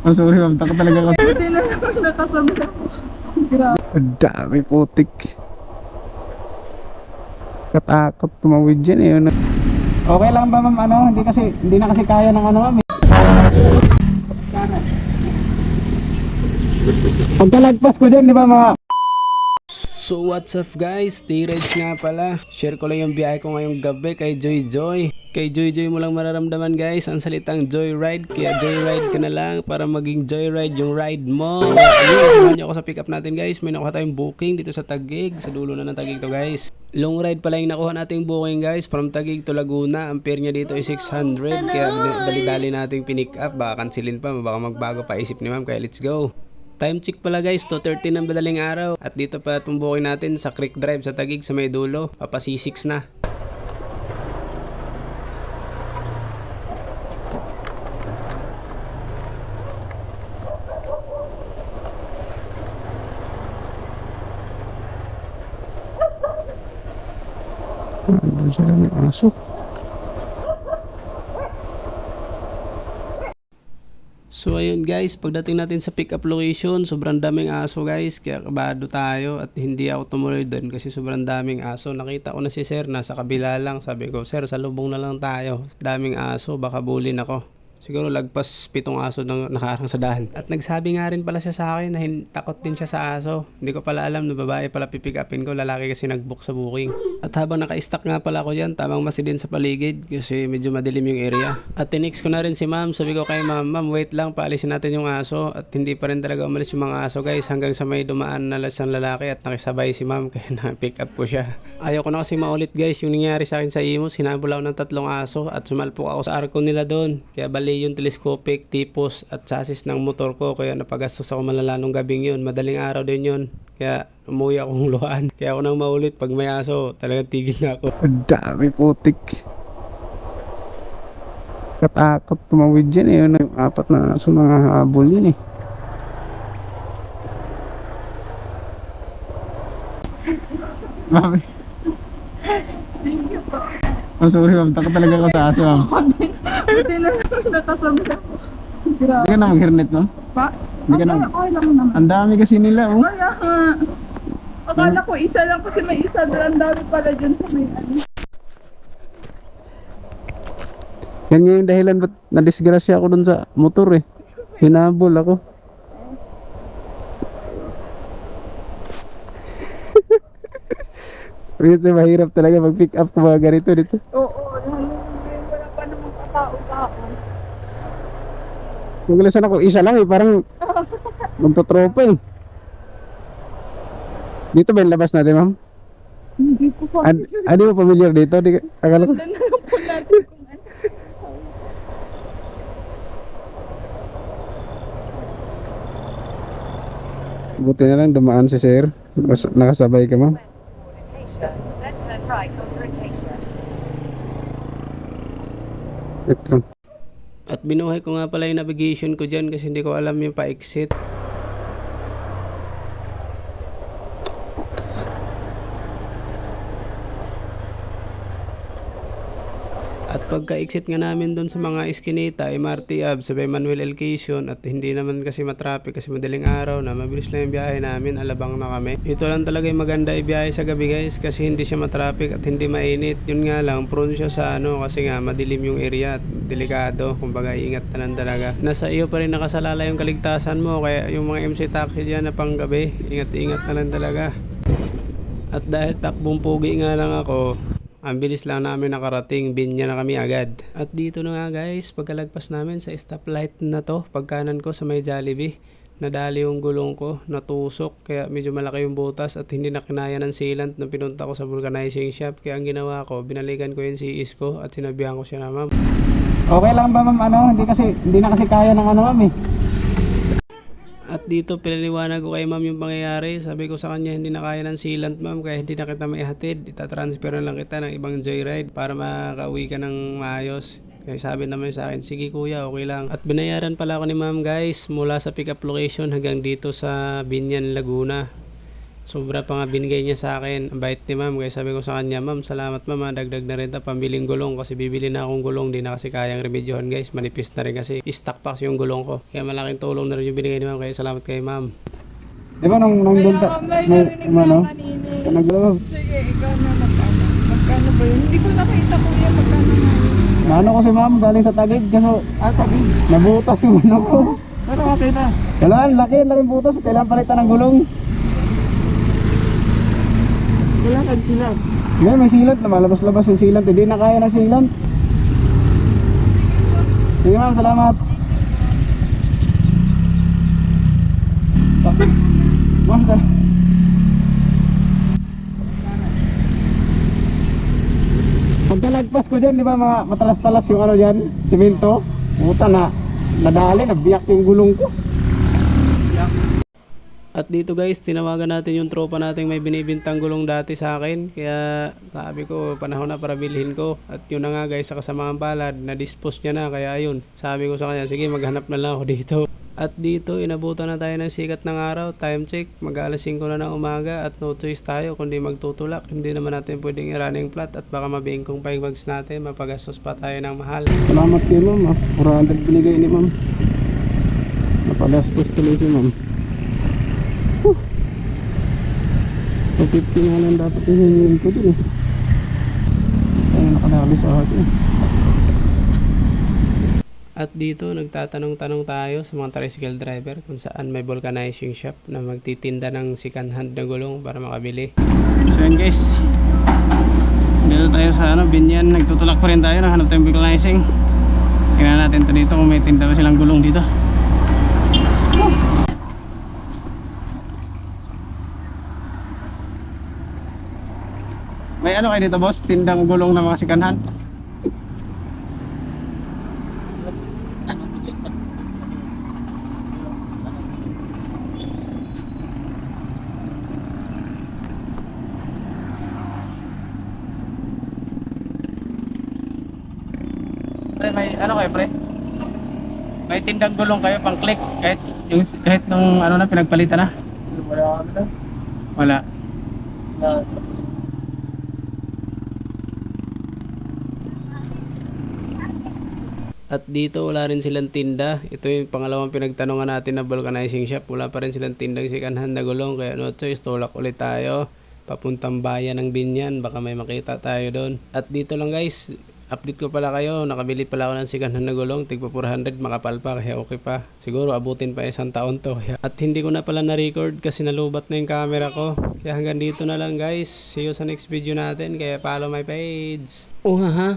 Oh, sorry ma'am, taka talaga kasi. Hindi na naman nakasabay ako. Grabe. Ang dami putik. Katakot tumawid dyan eh. Okay lang ba ma'am ano? Hindi na kasi kaya ng ano ma'am. Pagkalagpas ko dyan, di ba mga... So what's up guys, T-Rides nga pala. Share ko lang yung biyahe ko ngayong gabi kay Joy Joy. Kay Joy Joy mo lang mararamdaman guys ang salitang joyride. Kaya joyride ka na lang para maging joyride yung ride mo. Ayun, samahan niyo ako sa pick up natin guys. May nakuha tayong booking dito sa Taguig. Sa dulo na ng Taguig to guys. Long ride pala yung nakuha nating booking guys. From Taguig to Laguna. Ang fare niya dito ay 600. Kaya dali-dali nating pinick up. Baka kansilin pa, baka magbago pa isip ni ma'am. Kaya let's go. Time check pala guys, 2:30 ng madaling araw. At dito pa tumbukin natin sa Creek Drive sa Taguig sa may dulo. Papa C6 na. Ano siya may aso? So ayun guys, pagdating natin sa pick up location, sobrang daming aso guys. Kaya kabado tayo at hindi ako tumuloy doon kasi sobrang daming aso. Nakita ko na si sir, nasa kabila lang. Sabi ko, sir, salubong na lang tayo. Daming aso, baka bulin ako. Siguro lagpas 7 aso nang nakaharang sa daan. At nagsabi nga rin pala siya sa akin na takot din siya sa aso. Hindi ko pala alam na babae pala pipick upin ko, lalaki kasi nag-book sa booking. At habang naka-stack nga pala ako dyan, tamang masidin sa paligid kasi medyo madilim yung area. At tinext ko na rin si ma'am, sabi ko kay ma'am, wait lang, paalisin natin yung aso. At hindi pa rin talaga umalis yung mga aso guys, hanggang sa may dumaan na siyang lalaki at nakisabay si ma'am kaya na-pick up ko siya. Ayaw ko na kasi maulit guys yung nangyari sa akin sa Imus. Hinabol ako ng 3 aso at sumalpok ako sa arko nila doon. Kaya bali yung telescopic, tipos at chassis ng motor ko. Kaya napagastos ako malala nung gabing yun. Madaling araw din yun. Kaya umuwi akong luhaan. Kaya ako nang maulit pag may aso. Talagang tigil na ako. Ang dami putik. Katakot tumawid dyan eh. Yung 4 na aso na habol yun eh. Mami. Oh, sorry ma'am, takot talaga ako sa aso ma'am. Hindi na naman nakasabay ako. Grabe. Hindi ka na mag-hernet ma'am? Pa? Hindi ka na. Okay lang naman. Ang dami kasi nila oh. Kaya nga. Akala ko isa lang kasi may isa doon. Ang dami pala dyan sa may ano. Yan nga yung dahilan ba't nadisgrasya ako dun sa motor eh. Hinabol ako. Ito mahirap talaga mag-pick up kung mga ganito dito. Oo, wala pa namang katao-tao. Maglasan ako, isa lang eh, parang magtotropa eh. Dito ba yung labas natin ma'am? Hindi ko pa. Hindi mo familiar dito? Akala ko. Sundan na lang po natin kung ano. Buti na lang dumaan si sir. Nakasabay ka ma'am. Then turn right onto Acacia. Ito. At binuhay ko nga pala yung navigation ko dyan kasi hindi ko alam yung pa-exit. At pagka-exit nga namin doon sa mga eskinita, MRT Ave, sa Manuel L. Quezon, at hindi naman kasi matraffic kasi madaling araw na, mabilis lang yung biyahe namin, alabang na kami. Ito lang talaga yung maganda ibiyahe sa gabi guys kasi hindi siya matraffic at hindi mainit. Yun nga lang, prone siya sa ano kasi nga madilim yung area at delikado. Kumbaga ingat na lang talaga. Nasa iyo pa rin nakasalala yung kaligtasan mo kaya yung mga MC taxi dyan na pang gabi, ingat-ingat na lang talaga. At dahil takbong pugi nga lang ako, ang bilis lang namin nakarating, binya na kami agad. At dito na nga guys, pagkalagpas namin sa stoplight na to, pagkanan ko sa may Jollibee, nadali yung gulong ko, natusok, kaya medyo malaki yung butas at hindi na kinaya ng sealant na pinunta ko sa vulcanizing shop. Kaya ang ginawa ko, binalikan ko yung CIS ko at sinabihan ko siya na ma'am. Okay lang ba ma'am ano? Hindi na kasi kaya ng ano ma'am eh. At dito pinaliwanag ko kay ma'am yung pangyayari. Sabi ko sa kanya hindi na kaya ng sealant ma'am kaya hindi na kita maihatid. Itatransfer na lang kita ng ibang joyride para makauwi ka ng maayos. Kaya sabi naman sa akin, sige kuya, okay lang. At binayaran pala ako ni ma'am guys mula sa pick up location hanggang dito sa Binyan, Laguna. Sobra pa nga binigay niya sa akin. Ang bait ni ma'am. Kaya sabi ko sa kanya, ma'am, salamat ma'am. Dagdag na rin ta pambiling gulong kasi bibili na akong gulong. Di na kasi kayang remedyohan guys. Manipis na rin kasi stock packs yung gulong ko. Kaya malaking tulong na rin yung binigay ni ma'am. Kaya salamat kay ma'am. Di ba nung doon ka, May narinig na ano? kanina eh. Nag-love. Sige, ikaw na magkano. Magkano ba yun? Hindi ko nakita kuya magkano nga yun. Ano ko si ma'am, galing sa Taguig, kaso Tabi. nabutas yung ano ko. Pero okay na. Kailangan, laking butas, kailangan palitan ng gulong. Wala kang sila. Sige, may silant, lumalabas-labas yung silant, hindi na kaya ng silant. Sige ma'am, salamat. Ma'am, pagkalagpas ko dyan, di ba mga matalas-talas yung ano dyan, simento. Puta na, nadali, nabiyak yung gulong ko. At dito guys, tinawagan natin yung tropa nating may binibintang gulong dati sa akin. Kaya sabi ko, panahon na para bilhin ko. At yun na nga guys, sa kasamaang palad, na-dispose niya na. Kaya ayun, sabi ko sa kanya, sige maghanap na lang ako dito. At dito, inabutan na tayo ng sikat ng araw. Time check, mag-alas 5 na ng umaga. At no choice tayo kundi magtutulak. Hindi naman natin pwedeng i-running flat. At baka mabingkong pa yung bags natin. Mapagastos pa tayo ng mahal. Salamat kay ma'am, 400 binigay ni ma'am. Napagastos tuloy si ma'am. 250 nga lang dapat hihingin ko din eh. Kaya nakadali sa akin. At dito, nagtatanong-tanong tayo sa mga tricycle driver kung saan may vulcanizing shop na magtitinda ng second hand na gulong para makabili. So yun guys, dito tayo sa Binyan, nagtutulak pa rin tayo, nahanap tayong vulcanizing. Tingnan natin to dito kung may tinda ba silang gulong dito. May ano kayo dito boss? Tindang gulong ng mga second hand? Pre, may ano kayo pre? May tindang gulong kayo pang click kahit nung ano na pinagpalitan na? Wala. At dito wala rin silang tinda. Ito yung pangalawang pinagtanungan natin na vulcanizing shop. Wala pa rin silang tindang second hand na gulong. Kaya no choice, tulak ulit tayo papuntang bayan ng Binyan. Baka may makita tayo doon. At dito lang guys, update ko pala kayo. Nakabili pala ako ng second hand na gulong. Tigpa 400, makapal pa. Kaya okay pa. Siguro abutin pa isang taon to. At hindi ko na pala na-record kasi nalubat na yung camera ko. Kaya hanggang dito na lang guys. See you sa next video natin. Kaya follow my page. Oh ha.